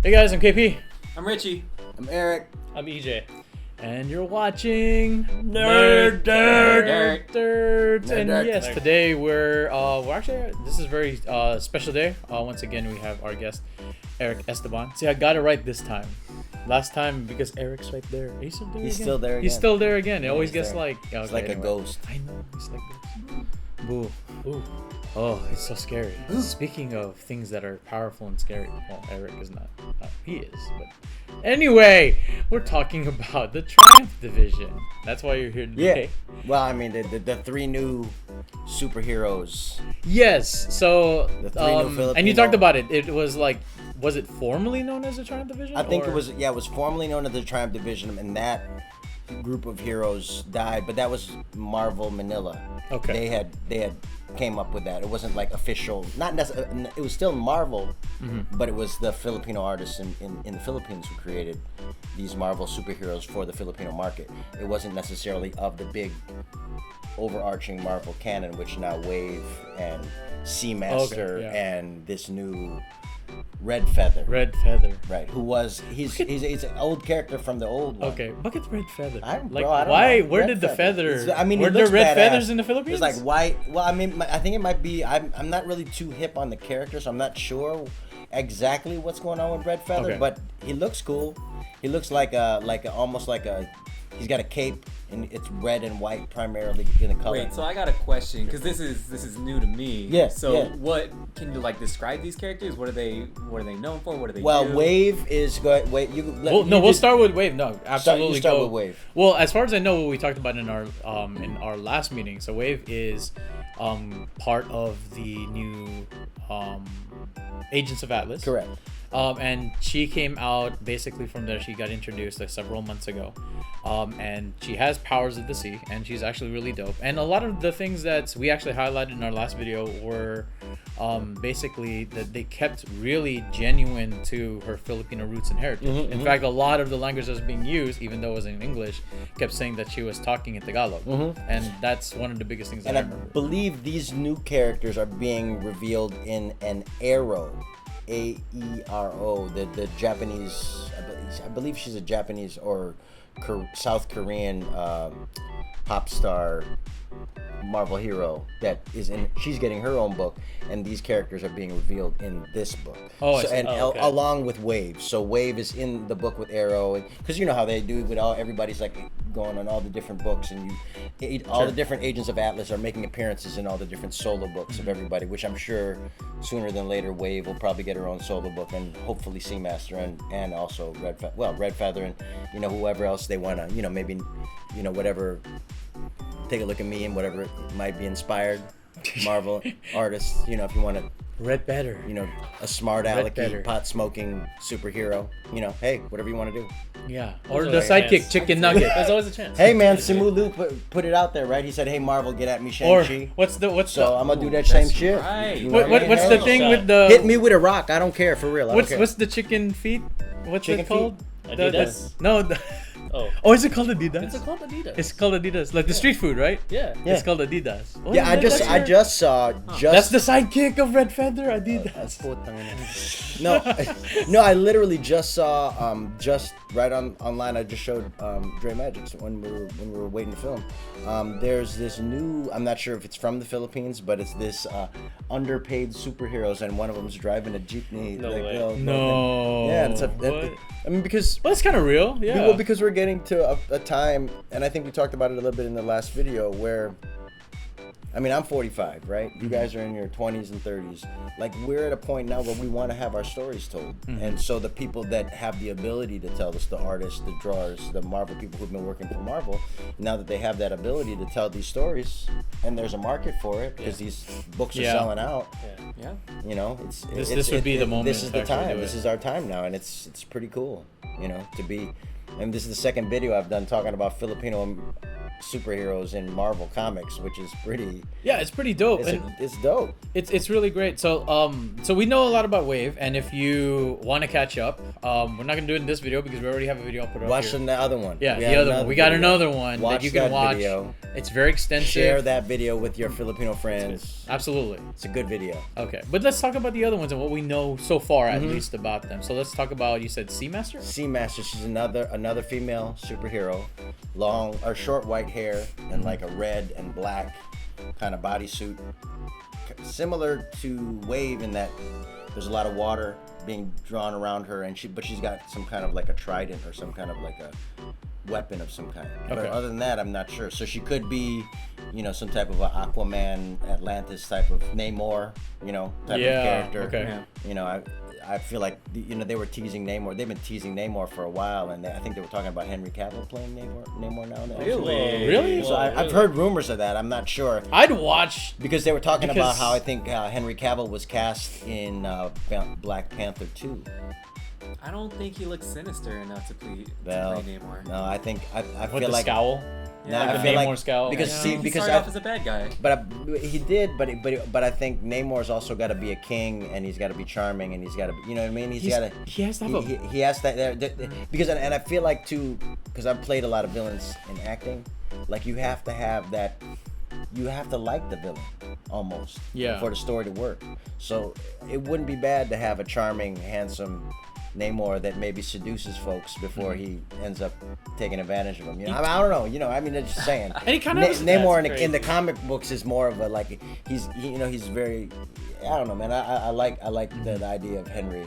Hey guys, I'm KP. I'm Richie. I'm Eric. I'm EJ. And you're watching NerdDirt. And NerdDirt. yes, today we're actually, this is a very special day. Once again, we have our guest, Eric Esteban. See, I got it right this time. Last time, because Eric's right there. Are you still there? He's again? still there again. He's still there again. It always he's gets there. like, It's like a ghost. I know, it's like this. Boo. Ooh. Oh, it's so scary. Speaking of things that are powerful and scary, well, Eric is not. He is, but anyway, we're talking about the Triumph Division. That's why you're here today. Yeah. Well, I mean, the three new superheroes. Yes. So, The three new Filipino. and you talked about it. It was like, was it formerly known as the Triumph Division? I think or? it was. Yeah, it was formerly known as the Triumph Division, and that group of heroes died. But that was Marvel Manila. Okay. They had came up with that. It wasn't like official. Not necessarily. It was still Marvel, but it was the Filipino artists in the Philippines who created these Marvel superheroes for the Filipino market. It wasn't necessarily of the big overarching Marvel canon, which now Wave and Seamaster and this new Red Feather. Red Feather. Right, who was he's an old character from the old one. Okay, look at Red Feather. I don't why? know. Where Red did the feather? I mean, were he there looks red badass. feathers in the Philippines? There's like white. Well, I mean, I think it might be. I'm not really too hip on the character, so I'm not sure exactly what's going on with Red Feather. Okay. But he looks cool. He looks almost like a. He's got a cape, and it's red and white primarily in the color. Wait, so I got a question because this is new to me. Yeah, So yeah. what can you like describe these characters? What are they known for? What do they Well, do? Wave is good. Wait, you. We'll start with Wave. No, absolutely. start go. with Wave. Well, as far as I know, what we talked about in our last meeting. So Wave is part of the new Agents of Atlas. Correct. And she came out basically from there. She got introduced like several months ago, and she has powers of the sea, and she's actually really dope. And a lot of the things that we actually highlighted in our last video were basically that they kept really genuine to her Filipino roots and heritage. In fact, a lot of the language that was being used, even though it was in English, kept saying that she was talking in Tagalog, and that's one of the biggest things that And I I remember. believe these new characters are being revealed in an Aero, AERO, the Japanese. I believe she's a Japanese or South Korean pop star Marvel hero that is in. She's getting her own book, and these characters are being revealed in this book. Oh, I see. Okay. Along with Wave. So Wave is in the book with Arrow, because you know how they do it with everybody's like going on all the different books, and all the different Agents of Atlas are making appearances in all the different solo books of everybody. Which I'm sure sooner than later Wave will probably get her own solo book, and hopefully Seamaster and also Red Feather, and whoever else they wanna maybe whatever. Take a look at me and whatever it might be inspired. Marvel artists, if you want to, Red Feather. a smart Feather. alecky, pot smoking superhero, hey, whatever you want to do. Yeah, or There's the always a sidekick, chance. Chicken Nugget. There's always a chance. Hey man, Simu Liu put it out there, right? He said, "Hey Marvel, get at me, Or Shang-Chi." what's So I'm gonna do that That's same shit. right. You know what, what I mean? what's the Hey, thing with the Hit me with a rock. I don't care, for real. I don't care. what's the chicken feet? What's Chicken it called? feet? The- Adidas? no. Oh, Is it called Adidas? it's called Adidas. It's called Adidas, like the street food, right? Yeah. It's called Adidas. Oh, Yeah, I just saw That's the sidekick of Red Feather, Adidas. No, I literally just saw just right online. I just showed Dre Magic when we were waiting to film. There's this new. I'm not sure if it's from the Philippines, but it's this underpaid superheroes, and one of them's driving a jeepney. No way. No. Yeah, What? I mean, because Well, it's kind of real. Yeah. well, because we're getting to a time, and I think we talked about it a little bit in the last video, where, I mean, I'm 45, right? You guys are in your 20s and 30s. Like, we're at a point now where we want to have our stories told. And so the people that have the ability to tell us, the artists, the drawers, the Marvel people who've been working for Marvel, now that they have that ability to tell these stories, and there's a market for it, because these books are selling out. Yeah. This would be the moment This is to the actually time. do This it. is our time now, and it's pretty cool, to be. And this is the second video I've done talking about Filipino superheroes in Marvel Comics, which is pretty. Yeah, it's pretty dope. It's dope. It's really great. So we know a lot about Wave, and if you want to catch up, we're not gonna do it in this video because we already have a video I'll put up Watch here. the other one. Yeah, the other one. We got another one Watch that you can that watch. video. It's very extensive. Share that video with your Filipino friends. Absolutely. It's a good video. Okay, but let's talk about the other ones and what we know so far, at least, about them. So let's talk about, you said Seamaster? Seamaster, she's another female superhero, long or short white hair and like a red and black kind of bodysuit, similar to Wave in that there's a lot of water being drawn around her, and she's got some kind of like a trident or some kind of like a weapon of some kind. But Okay. other than that, I'm not sure. So she could be, some type of a Aquaman, Atlantis type of Namor, type of character. Okay. Yeah. I feel like they were teasing Namor. They've been teasing Namor for a while, and I think they were talking about Henry Cavill playing Namor now. Really? So I've heard rumors of that. I'm not sure I'd watch. because they were talking about Because- how I think Henry Cavill was cast in Black Panther 2. I don't think he looks sinister enough to play Namor. No, I think I With feel the like scowl? No, Like I the feel Namor like scowl? because Yeah. see He because started off as a bad guy. he did, but I think Namor's also got to be a king, and he's got to be charming, and he's got to, you know what I mean? He has to have a. he has that because and I feel like too, because I've played a lot of villains in acting, like you have to have that, you have to like the villain almost, Yeah. for the story to work. So it wouldn't be bad to have a charming, handsome Namor that maybe seduces folks before he ends up taking advantage of them. I don't know. I mean, I'm just saying. And he kind of Namor That's in the crazy. comic books is more of a like he's very. I don't know, man. I like the idea of Henry.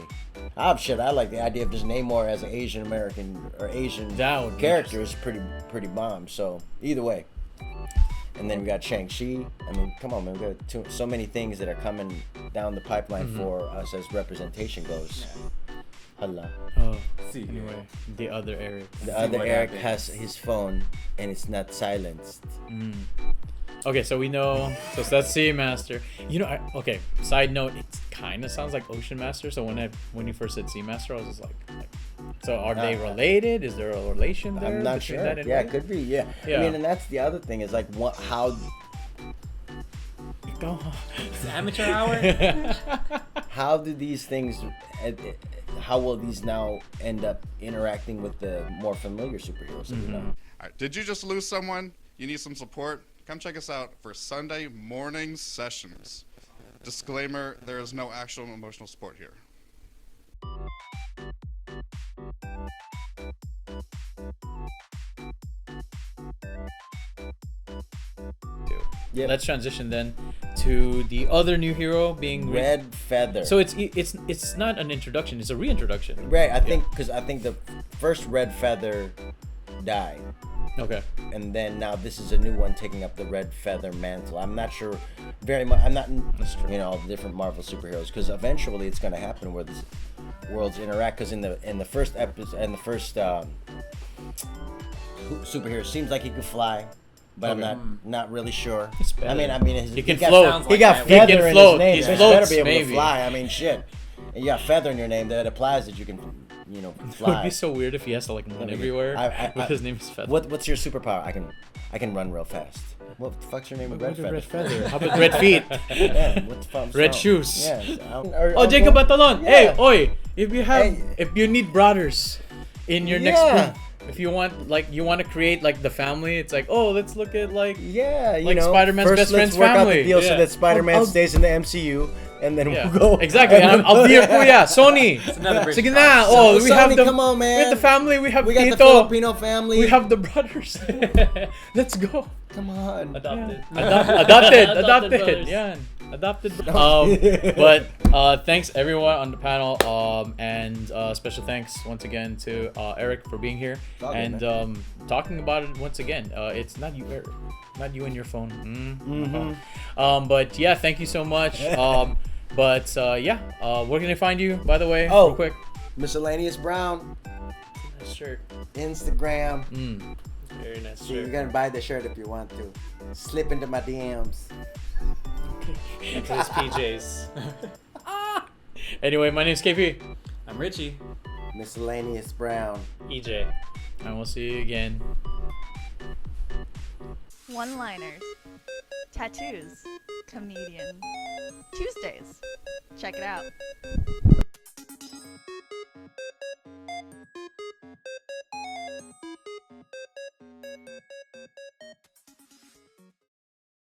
I like the idea of just Namor as an Asian American or Asian That would be character is pretty bomb. So either way. And then we got Shang-Chi. I mean, come on, man. We got so many things that are coming down the pipeline for us as representation goes. Hello. Oh, See, anyway, the other Eric. The other what Eric happens. has his phone and it's not silenced. Okay, so we know. So that's Seamaster. Okay. Side note: it kind of sounds like Ocean Master. So when you first said Seamaster, I was just like, so are they related? Is there a relation there? I'm not between sure. that and Yeah, Wave? it could be. Yeah. Yeah. I mean, and that's the other thing is like how Go on. It's amateur hour. how do these things? How will these now end up interacting with the more familiar superheroes that we know? All right, did you just lose someone? You need some support? Come check us out for Sunday morning sessions. Disclaimer, there is no actual emotional support here. Yep. Let's transition then to the other new hero being Red Feather. So it's not an introduction; it's a reintroduction. Right, I think because I think the first Red Feather died, Okay. and then now this is a new one taking up the Red Feather mantle. I'm not sure very much. I'm not, all the different Marvel superheroes, because eventually it's going to happen where these worlds interact. Because in the first episode, in the first superhero, seems like he could fly. But Okay. I'm not really sure. It's better. I mean, He can got, float. He got Sounds like feather that. He can in float. his name. He So he floats, better be able maybe. to fly. I mean, shit. And you got feather in your name that applies that you can, It would fly. be so weird if he has to run everywhere. With his name is Feather. What's your superpower? I can run real fast. What the fuck's your name with Red Feather? How about red feet? Yeah, what the fuck? Red shoes. Yeah. Oh, Jacob Batalon. Yeah. Hey, oi! Hey. If you need brothers in your next Yeah. group, if you want to create the family, it's like, oh, let's look at Yeah, you like know, Spider-Man's first best let's friend's work out family. the deal Yeah. so that Spider-Man I'll- stays in the MCU, and then Yeah, we'll go. exactly. And I'll be your kuya, Sony. another bridge Sige cross. na. Oh, we Sony, have the come on, man. We have the family. We have We got the Tito. Filipino family. We have the brothers. Let's go. Come on. Adopted. Adopted. brothers. Yeah. Adopted. But thanks everyone on the panel. And special thanks once again to Eric for being here all good, and talking about it once again. It's not you, Eric. Not you and your phone. But yeah, thank you so much. But where can I find you, by the way? Oh. Real quick. Miscellaneous Brown, Nice shirt. Instagram. Very nice So you're shirt. gonna buy the shirt if you want to. Slip into my DMs. Into his PJs. Anyway, my name's KP, I'm Richie. Miscellaneous Brown. EJ. and we'll see you again. one-liners, tattoos, comedian. Tuesdays. Check it out.